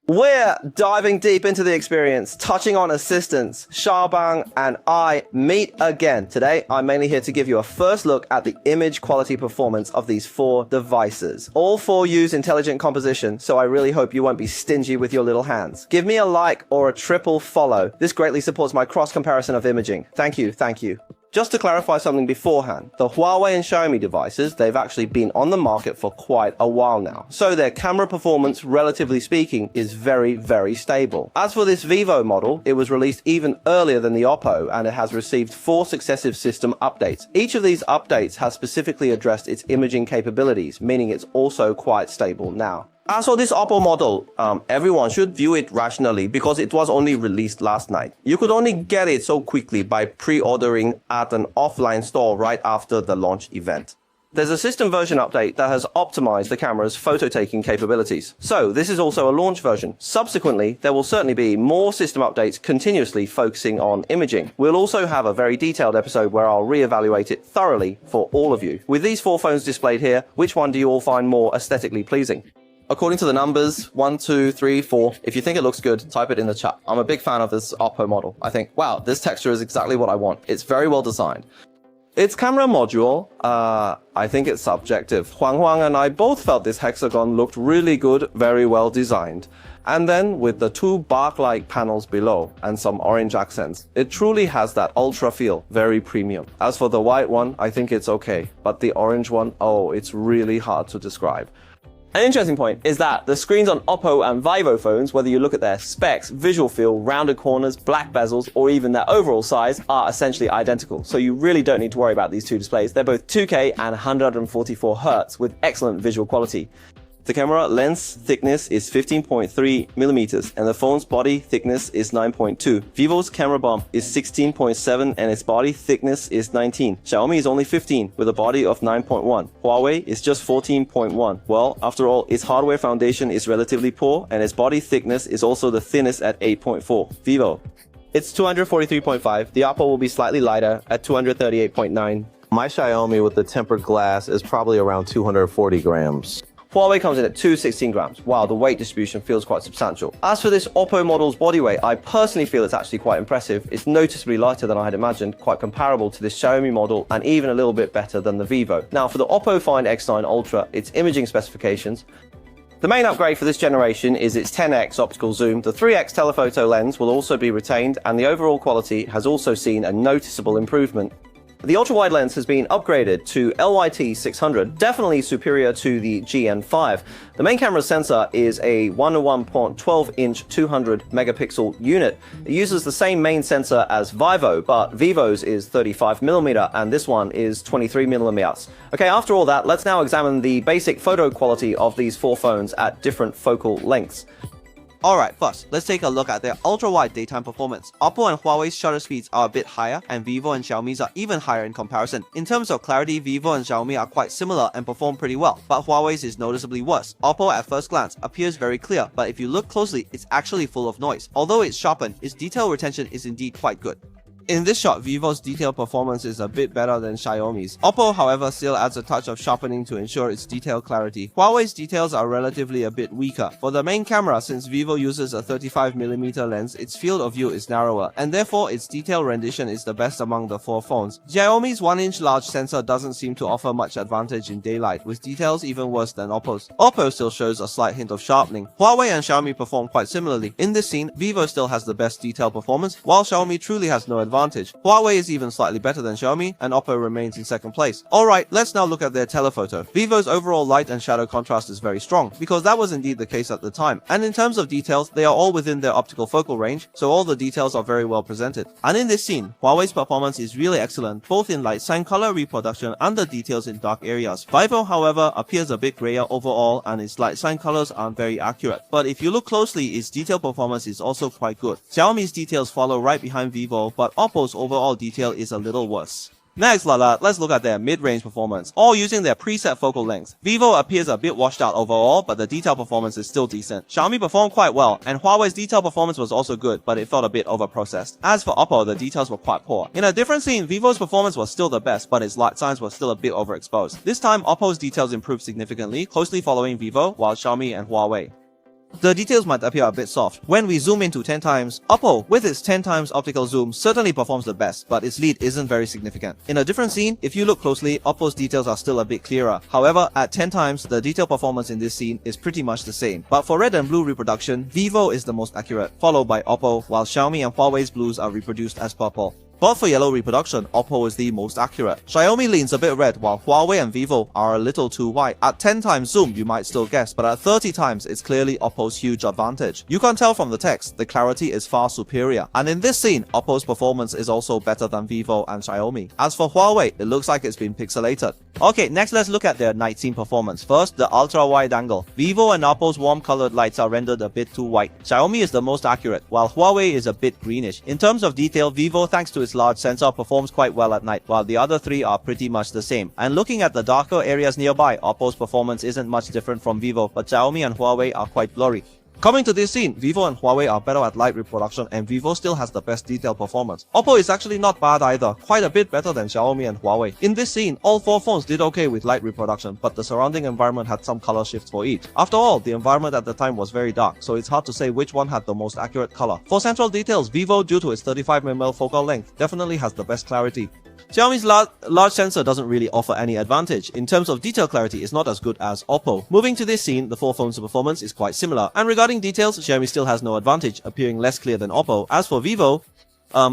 We're diving deep into the experience, touching on assistants. Xiaobang and I meet again. Today, I'm mainly here to give you a first look at the image quality performance of these four devices. All four use intelligent composition, so I really hope you won't be stingy with your little hands. Give me a like or a triple follow. This greatly supports my cross-comparison of imaging. Thank you, thank you. Just to clarify something beforehand, the Huawei and Xiaomi devices, they've actually been on the market for quite a while now. So their camera performance, relatively speaking, is very, very stable. As for this Vivo model, it was released even earlier than the OPPO and it has received 4 successive system updates. Each of these updates has specifically addressed its imaging capabilities, meaning it's also quite stable now. As for this OPPO model, everyone should view it rationally because it was only released last night. You could only get it so quickly by pre-ordering at an offline store right after the launch event. There's a system version update that has optimized the camera's photo-taking capabilities. So this is also a launch version. Subsequently, there will certainly be more system updates continuously focusing on imaging. We'll also have a very detailed episode where I'll reevaluate it thoroughly for all of you. With these 4 phones displayed here, which one do you all find more aesthetically pleasing? According to the numbers, 1, 2, 3, 4, if you think it looks good, type it in the chat. I'm a big fan of this OPPO model. I think, wow, this texture is exactly what I want. It's very well designed. Its camera module, I think it's subjective. Huang and I both felt this hexagon looked really good, very well designed. And then with the 2 bark-like panels below and some orange accents, it truly has that ultra feel, very premium. As for the white one, I think it's okay. But the orange one, oh, it's really hard to describe. An interesting point is that the screens on OPPO and Vivo phones, whether you look at their specs, visual feel, rounded corners, black bezels, or even their overall size, are essentially identical. So you really don't need to worry about these 2 displays. They're both 2K and 144Hz with excellent visual quality. The camera lens thickness is 15.3mm and the phone's body thickness is 9.2. Vivo's camera bump is 16.7 and its body thickness is 19. Xiaomi is only 15 with a body of 9.1. Huawei is just 14.1. Well, after all, its hardware foundation is relatively poor and its body thickness is also the thinnest at 8.4. Vivo. It's 243.5. The OPPO will be slightly lighter at 238.9. My Xiaomi with the tempered glass is probably around 240 grams. Huawei comes in at 216 grams. Wow, the weight distribution feels quite substantial. As for this OPPO model's body weight, I personally feel it's actually quite impressive. It's noticeably lighter than I had imagined, quite comparable to this Xiaomi model and even a little bit better than the Vivo. Now for the OPPO Find X9 Ultra, its imaging specifications. The main upgrade for this generation is its 10x optical zoom. The 3x telephoto lens will also be retained and the overall quality has also seen a noticeable improvement. The ultra-wide lens has been upgraded to LYT 600, definitely superior to the GN5. The main camera sensor is a 101.12-inch 200-megapixel unit. It uses the same main sensor as Vivo, but Vivo's is 35mm and this one is 23mm. Okay, after all that, let's now examine the basic photo quality of these 4 phones at different focal lengths. Alright, first, let's take a look at their ultra-wide daytime performance. OPPO and Huawei's shutter speeds are a bit higher, and Vivo and Xiaomi's are even higher in comparison. In terms of clarity, Vivo and Xiaomi are quite similar and perform pretty well, but Huawei's is noticeably worse. OPPO at first glance appears very clear, but if you look closely, it's actually full of noise. Although it's sharpened, its detail retention is indeed quite good. In this shot, Vivo's detail performance is a bit better than Xiaomi's. OPPO, however, still adds a touch of sharpening to ensure its detail clarity. Huawei's details are relatively a bit weaker. For the main camera, since Vivo uses a 35mm lens, its field of view is narrower, and therefore its detail rendition is the best among the 4 phones. Xiaomi's 1-inch large sensor doesn't seem to offer much advantage in daylight, with details even worse than OPPO's. OPPO still shows a slight hint of sharpening. Huawei and Xiaomi perform quite similarly. In this scene, Vivo still has the best detail performance, while Xiaomi truly has no advantage. Huawei is even slightly better than Xiaomi, and OPPO remains in second place. Alright, let's now look at their telephoto. Vivo's overall light and shadow contrast is very strong, because that was indeed the case at the time. And in terms of details, they are all within their optical focal range, so all the details are very well presented. And in this scene, Huawei's performance is really excellent, both in light sign color reproduction and the details in dark areas. Vivo, however, appears a bit grayer overall, and its light sign colors aren't very accurate. But if you look closely, its detail performance is also quite good. Xiaomi's details follow right behind Vivo, but OPPO's overall detail is a little worse. Next, let's look at their mid-range performance, all using their preset focal lengths. Vivo appears a bit washed out overall, but the detail performance is still decent. Xiaomi performed quite well, and Huawei's detail performance was also good, but it felt a bit overprocessed. As for OPPO, the details were quite poor. In a different scene, Vivo's performance was still the best, but its light signs were still a bit overexposed. This time, OPPO's details improved significantly, closely following Vivo, while Xiaomi and Huawei. The details might appear a bit soft. When we zoom into 10 times, OPPO, with its 10 times optical zoom, certainly performs the best, but its lead isn't very significant. In a different scene, if you look closely, OPPO's details are still a bit clearer. However, at 10 times, the detail performance in this scene is pretty much the same. But for red and blue reproduction, Vivo is the most accurate, followed by OPPO, while Xiaomi and Huawei's blues are reproduced as purple. But for yellow reproduction, OPPO is the most accurate. Xiaomi leans a bit red, while Huawei and Vivo are a little too white. At 10 times zoom, you might still guess, but at 30 times, it's clearly OPPO's huge advantage. You can tell from the text, the clarity is far superior. And in this scene, OPPO's performance is also better than Vivo and Xiaomi. As for Huawei, it looks like it's been pixelated. Okay, next let's look at their night scene performance. First, the ultra-wide angle. Vivo and OPPO's warm-colored lights are rendered a bit too white. Xiaomi is the most accurate, while Huawei is a bit greenish. In terms of detail, Vivo, thanks to its large sensor, performs quite well at night, while the other three are pretty much the same. And looking at the darker areas nearby, OPPO's performance isn't much different from Vivo, but Xiaomi and Huawei are quite blurry. Coming to this scene, Vivo and Huawei are better at light reproduction, and Vivo still has the best detail performance. OPPO is actually not bad either, quite a bit better than Xiaomi and Huawei. In this scene, all four phones did okay with light reproduction, but the surrounding environment had some color shifts for each. After all, the environment at the time was very dark, so it's hard to say which one had the most accurate color. For central details, Vivo, due to its 35mm focal length, definitely has the best clarity. Xiaomi's large sensor doesn't really offer any advantage. In terms of detail clarity, it's not as good as OPPO. Moving to this scene, the four phones' performance is quite similar. And regarding details, Xiaomi still has no advantage, appearing less clear than OPPO. As for Vivo,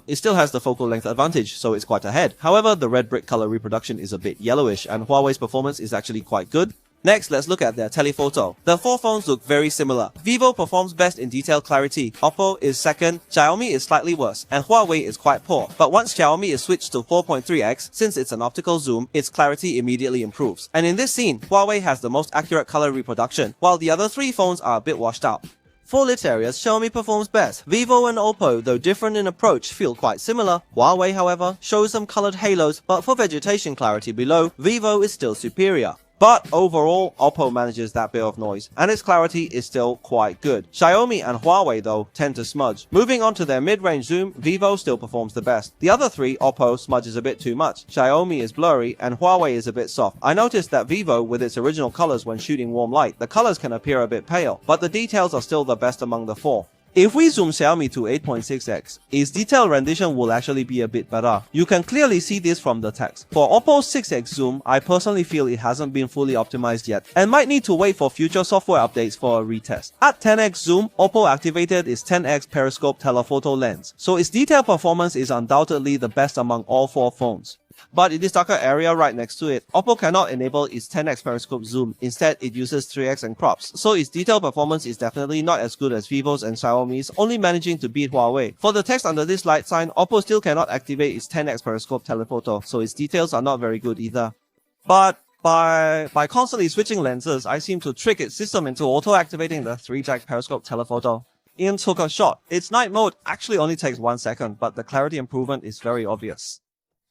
it still has the focal length advantage, so it's quite ahead. However, the red brick color reproduction is a bit yellowish, and Huawei's performance is actually quite good. Next, let's look at their telephoto. The four phones look very similar. Vivo performs best in detail clarity, OPPO is second, Xiaomi is slightly worse, and Huawei is quite poor. But once Xiaomi is switched to 4.3x, since it's an optical zoom, its clarity immediately improves. And in this scene, Huawei has the most accurate color reproduction, while the other three phones are a bit washed out. For lit areas, Xiaomi performs best. Vivo and OPPO, though different in approach, feel quite similar. Huawei, however, shows some colored halos, but for vegetation clarity below, Vivo is still superior. But overall, OPPO manages that bit of noise, and its clarity is still quite good. Xiaomi and Huawei, though, tend to smudge. Moving on to their mid-range zoom, Vivo still performs the best. The other three, OPPO, smudges a bit too much. Xiaomi is blurry, and Huawei is a bit soft. I noticed that Vivo, with its original colors when shooting warm light, the colors can appear a bit pale, but the details are still the best among the four. If we zoom Xiaomi to 8.6x, its detail rendition will actually be a bit better. You can clearly see this from the text. For OPPO's 6x zoom, I personally feel it hasn't been fully optimized yet, and might need to wait for future software updates for a retest. At 10x zoom, OPPO activated its 10x periscope telephoto lens, so its detail performance is undoubtedly the best among all four phones. But in this darker area right next to it, OPPO cannot enable its 10x periscope zoom. Instead, it uses 3x and crops, so its detail performance is definitely not as good as Vivo's and Xiaomi's, only managing to beat Huawei. For the text under this light sign, OPPO still cannot activate its 10x periscope telephoto, so its details are not very good either. But by constantly switching lenses, I seem to trick its system into auto-activating the 3-jack periscope telephoto. In took a shot. Its night mode actually only takes 1 second, but the clarity improvement is very obvious.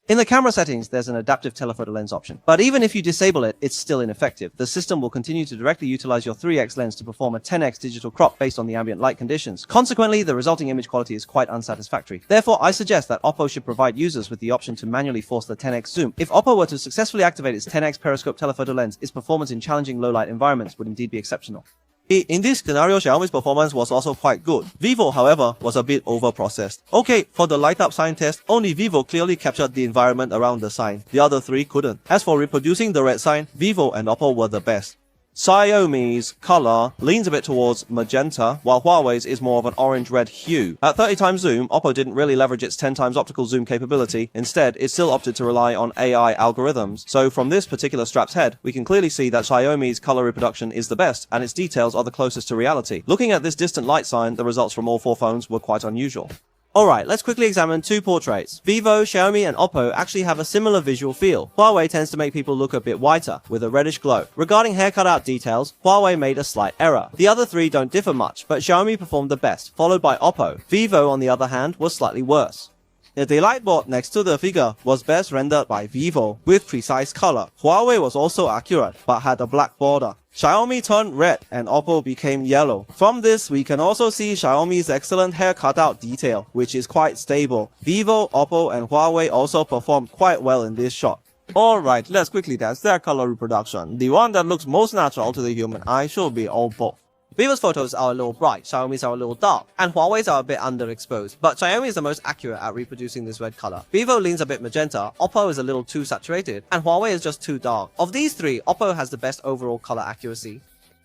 In the camera settings, there's an adaptive telephoto lens option, but even if you disable it, it's still ineffective. The system will continue to directly utilize your 3x lens to perform a 10x digital crop based on the ambient light conditions. Consequently, the resulting image quality is quite unsatisfactory. Therefore, I suggest that OPPO should provide users with the option to manually force the 10x zoom. If OPPO were to successfully activate its 10x periscope telephoto lens, its performance in challenging low light environments would indeed be exceptional. In this scenario, Xiaomi's performance was also quite good. Vivo, however, was a bit over-processed. Okay, for the light-up sign test, only Vivo clearly captured the environment around the sign. The other three couldn't. As for reproducing the red sign, Vivo and OPPO were the best. Xiaomi's color leans a bit towards magenta, while Huawei's is more of an orange-red hue. At 30 times zoom, OPPO didn't really leverage its 10 times optical zoom capability. Instead, it still opted to rely on AI algorithms. So from this particular strap's head, we can clearly see that Xiaomi's color reproduction is the best, and its details are the closest to reality. Looking at this distant light sign, the results from all four phones were quite unusual. Alright, let's quickly examine two portraits. Vivo, Xiaomi and OPPO actually have a similar visual feel. Huawei tends to make people look a bit whiter, with a reddish glow. Regarding hair cutout details, Huawei made a slight error. The other three don't differ much, but Xiaomi performed the best, followed by OPPO. Vivo, on the other hand, was slightly worse. The daylight board next to the figure was best rendered by Vivo, with precise color. Huawei was also accurate, but had a black border. Xiaomi turned red and OPPO became yellow. From this, we can also see Xiaomi's excellent hair cutout detail, which is quite stable. Vivo, OPPO and Huawei also performed quite well in this shot. Alright, let's quickly test their color reproduction. The one that looks most natural to the human eye should be OPPO. Vivo's photos are a little bright, Xiaomi's are a little dark, and Huawei's are a bit underexposed, but Xiaomi is the most accurate at reproducing this red color. Vivo leans a bit magenta, OPPO is a little too saturated, and Huawei is just too dark. Of these three, OPPO has the best overall color accuracy.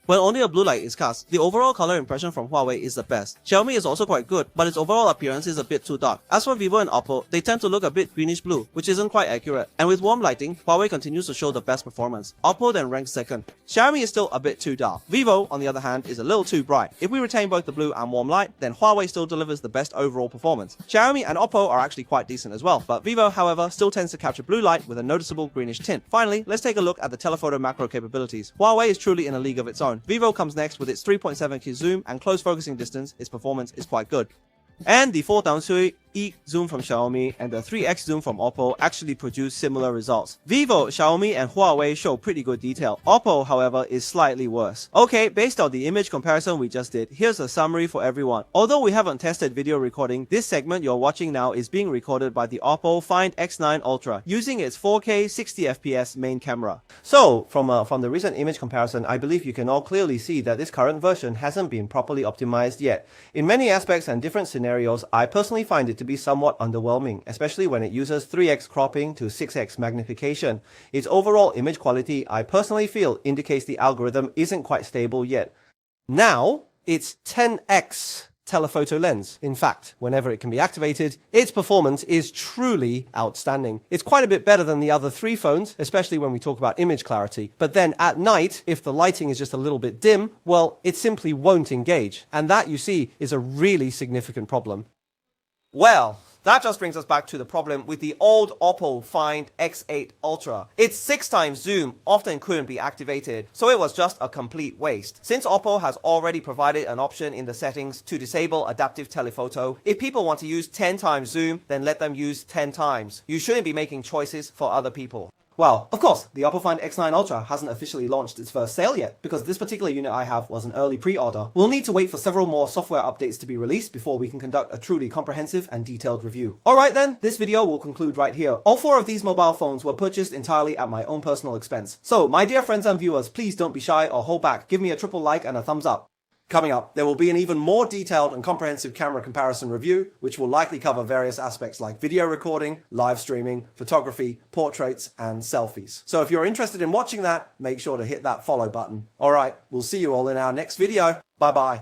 When only a blue light is cast, the overall color impression from Huawei is the best. Xiaomi is also quite good, but its overall appearance is a bit too dark. As for Vivo and OPPO, they tend to look a bit greenish blue, which isn't quite accurate. And with warm lighting, Huawei continues to show the best performance. OPPO then ranks second. Xiaomi is still a bit too dark. Vivo, on the other hand, is a little too bright. If we retain both the blue and warm light, then Huawei still delivers the best overall performance. Xiaomi and OPPO are actually quite decent as well, but Vivo, however, still tends to capture blue light with a noticeable greenish tint. Finally, let's take a look at the telephoto macro capabilities. Huawei is truly in a league of its own. Vivo comes next with its 3.7K zoom and close focusing distance. Its performance is quite good. And the 4:3 zoom from Xiaomi and the 3x zoom from OPPO actually produce similar results. Vivo, Xiaomi and Huawei show pretty good detail. OPPO, however, is slightly worse. Okay, based on the image comparison we just did, here's a summary for everyone. Although we haven't tested video recording, this segment you're watching now is being recorded by the OPPO Find X9 Ultra using its 4K 60fps main camera. So, from the recent image comparison, I believe you can all clearly see that this current version hasn't been properly optimized yet. In many aspects and different scenarios, I personally find it to be somewhat underwhelming, especially when it uses 3x cropping to 6x magnification. Its overall image quality, I personally feel, indicates the algorithm isn't quite stable yet. Now, it's 10x telephoto lens. In fact, whenever it can be activated, its performance is truly outstanding. It's quite a bit better than the other three phones, especially when we talk about image clarity. But then at night, if the lighting is just a little bit dim, well, it simply won't engage. And that, you see, is a really significant problem. Well, that just brings us back to the problem with the old OPPO Find X8 Ultra. Its 6x zoom often couldn't be activated, so it was just a complete waste. Since OPPO has already provided an option in the settings to disable adaptive telephoto, if people want to use 10x zoom, then let them use 10 times. You shouldn't be making choices for other people. Well, of course, the OPPO Find X9 Ultra hasn't officially launched its first sale yet, because this particular unit I have was an early pre-order. We'll need to wait for several more software updates to be released before we can conduct a truly comprehensive and detailed review. Alright then, this video will conclude right here. All four of these mobile phones were purchased entirely at my own personal expense. So, my dear friends and viewers, please don't be shy or hold back. Give me a triple like and a thumbs up. Coming up, there will be an even more detailed and comprehensive camera comparison review, which will likely cover various aspects like video recording, live streaming, photography, portraits, and selfies. So if you're interested in watching that, make sure to hit that follow button. Alright, we'll see you all in our next video. Bye bye.